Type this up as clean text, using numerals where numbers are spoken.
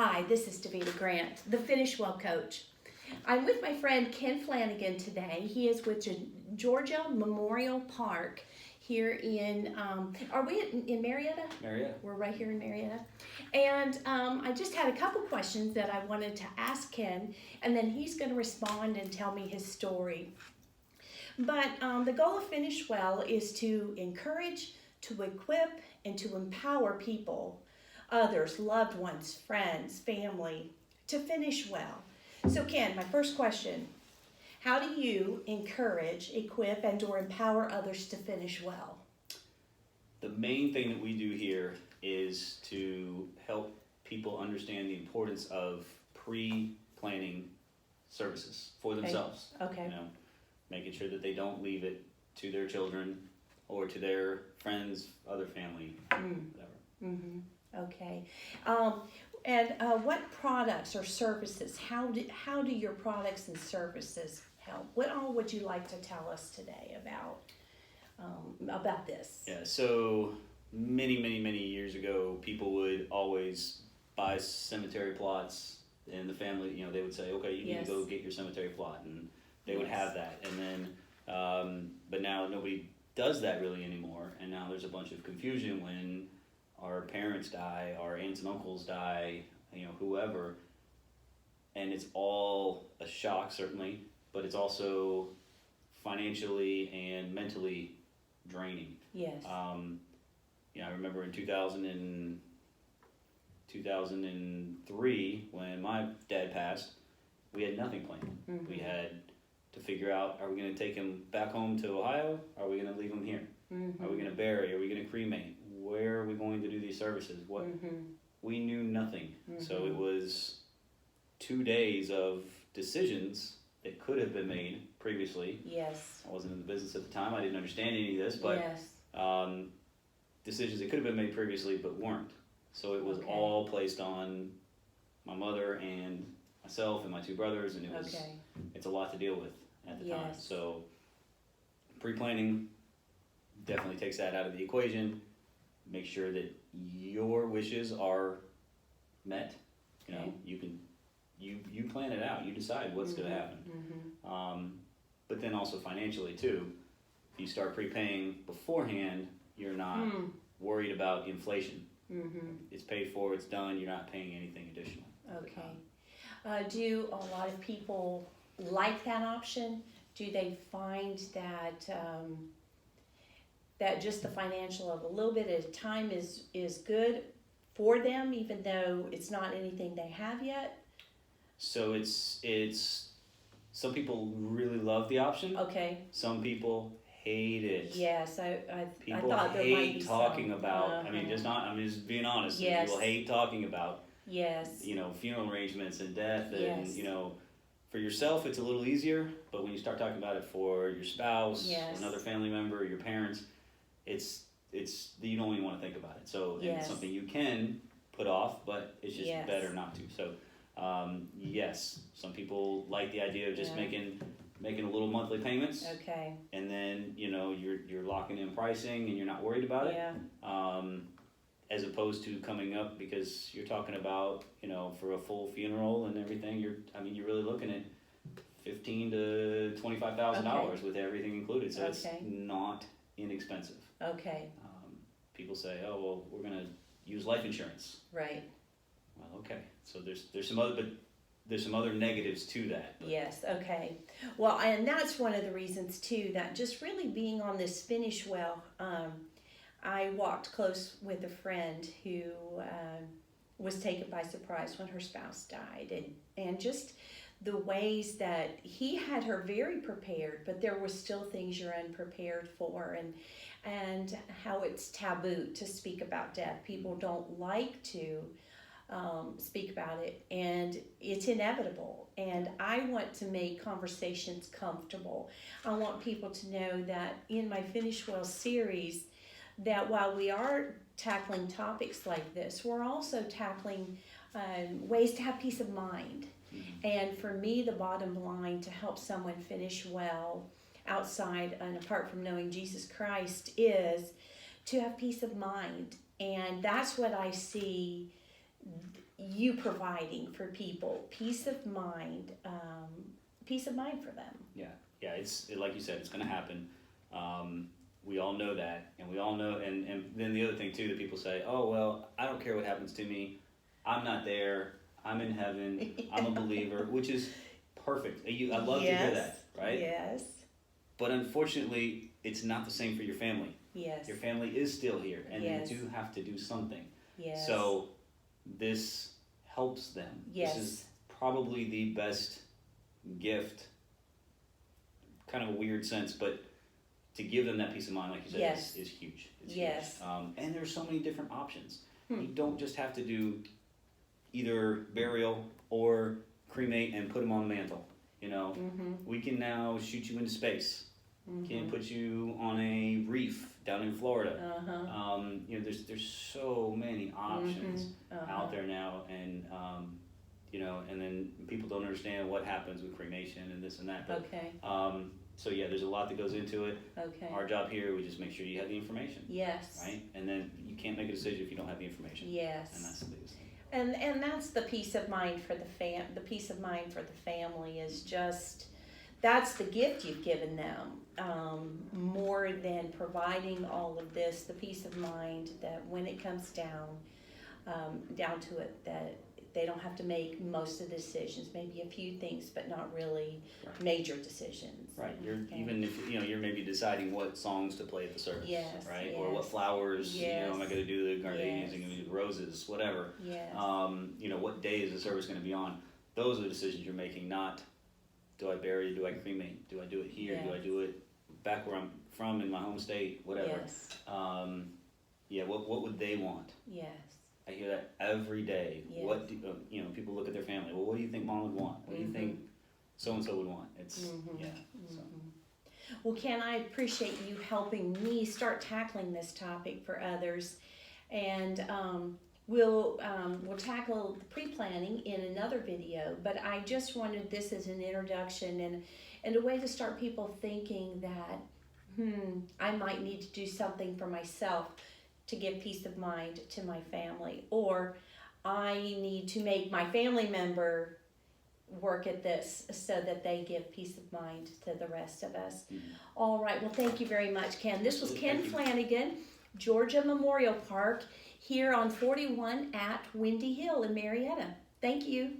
Hi, this is Davida Grant, the Finish Well Coach. I'm with my friend Ken Flanagan today. He is with Georgia Memorial Park here in, are we in Marietta? Marietta. We're right here in Marietta. And I just had a couple questions that I wanted to ask Ken, and then he's going to respond and tell me his story. But the goal of Finish Well is to encourage, to equip, and to empower people, others, loved ones, friends, family, to finish well. So Ken, my first question, how do you encourage, equip, and or empower others to finish well? The main thing that we do here is to help people understand the importance of pre-planning services for themselves. Okay. You know, making sure that they don't leave it to their children or to their friends, other family, whatever. Mm-hmm. Okay. And what products or services, how do your products and services help? What all would you like to tell us today about this? Yeah, so many years ago, people would always buy cemetery plots, and the family, you know, they would say, okay, you need to go get your cemetery plot, and they would have that. And then, but now nobody does that really anymore, and now there's a bunch of confusion when our parents die, our aunts and uncles die, you know, whoever, and it's all a shock, certainly, but it's also financially and mentally draining. Yes. You know, I remember in 2003, when my dad passed, we had nothing planned. Mm-hmm. We had to figure out, are we going to take him back home to Ohio? Or are we going to leave him here? Mm-hmm. Are we going to bury? Are we going to cremate? Where are we going to do these services? What? We knew nothing. So it was 2 days of decisions that could have been made previously. Yes. I wasn't in the business at the time. I didn't understand any of this, but decisions that could have been made previously but weren't. So it was all placed on my mother and myself and my two brothers, and it was it's a lot to deal with at the time. So pre-planning definitely takes that out of the equation. Make sure that your wishes are met. You know, you plan it out. You decide what's going to happen. But then also financially too. If you start prepaying beforehand, you're not worried about inflation. It's paid for. It's done. You're not paying anything additional. Okay. Do a lot of people like that option? Do they find that that just the financial of a little bit at a time is good for them, even though it's not anything they have yet? So it's some people really love the option. Okay. Some people hate it. Yes, I thought there might be hate talking about. I mean, I'm just being honest. Yes. People hate talking about. Yes. You know, funeral arrangements and death, and you know, for yourself it's a little easier, but when you start talking about it for your spouse, another family member, your parents, it's you don't even want to think about it. So it's something you can put off, but it's just better not to. So yes, some people like the idea of just making a little monthly payments. Okay. And then, you know, you're locking in pricing and you're not worried about it. As opposed to coming up, because you're talking about, you know, for a full funeral and everything, you're really looking at $15,000 to $25,000 with everything included. So it's not inexpensive. Okay. People say, oh, well, we're going to use life insurance. Right. Well, okay. So there's some other negatives to that. Yes, okay. Well, and that's one of the reasons too, that just really being on this Finish Well, I walked close with a friend who was taken by surprise when her spouse died, and just the ways that he had her very prepared, but there were still things you're unprepared for, and how it's taboo to speak about death. People don't like to speak about it, and it's inevitable, and I want to make conversations comfortable. I want people to know that in my Finish Well series, that while we are tackling topics like this, we're also tackling ways to have peace of mind. And for me, the bottom line to help someone finish well outside and apart from knowing Jesus Christ is to have peace of mind. And that's what I see you providing for people peace of mind for them. Yeah, it's like you said, it's going to happen. We all know that, and we all know, and then the other thing too that people say, oh well, I don't care what happens to me, I'm not there, I'm in heaven, I'm a believer, which is perfect. I love to hear that, right? Yes. But unfortunately, it's not the same for your family. Yes. Your family is still here, and Yes. they do have to do something. Yes. So this helps them. Yes. This is probably the best gift, kind of a weird sense, but to give them that peace of mind, like you said, Yes. is huge. It's Yes. huge. And there's so many different options. You don't just have to do either burial or cremate and put them on the mantle. We can now shoot you into space. Can put you on a reef down in Florida. There's so many options out there now, and and then people don't understand what happens with cremation and this and that. But, okay. So yeah, there's a lot that goes into it. Okay. Our job here, we just make sure you have the information. Yes. Right, and then you can't make a decision if you don't have the information. Yes. And that's the biggest thing. And that's the peace of mind for the peace of mind for the family is just, that's the gift you've given them, more than providing all of this, the peace of mind that when it comes down to it, that they don't have to make most of the decisions, maybe a few things, but not really major decisions. Right. Even if you're maybe deciding what songs to play at the service. Yes. Right. Yes. Or what flowers. Yes. Am I going to do the gardenias? Yes. Am I going to do the roses? Whatever. Yes. What day is the service going to be on? Those are the decisions you're making. Not, do I bury? Do I cremate? Do I do it here? Yes. Do I do it back where I'm from in my home state? Whatever. Yes. What would they want? Yes. I hear that every day. Yes. What do people look at their family? Well, what do you think mom would want? What do you think so and so would want? It's So. Well, Ken, I appreciate you helping me start tackling this topic for others, and we'll tackle pre-planning in another video. But I just wanted this as an introduction and a way to start people thinking that I might need to do something for myself to give peace of mind to my family, or I need to make my family member work at this so that they give peace of mind to the rest of us. All right, well, thank you very much, Ken. This was Ken Flanagan, Georgia Memorial Park, here on 41 at Windy Hill in Marietta. Thank you.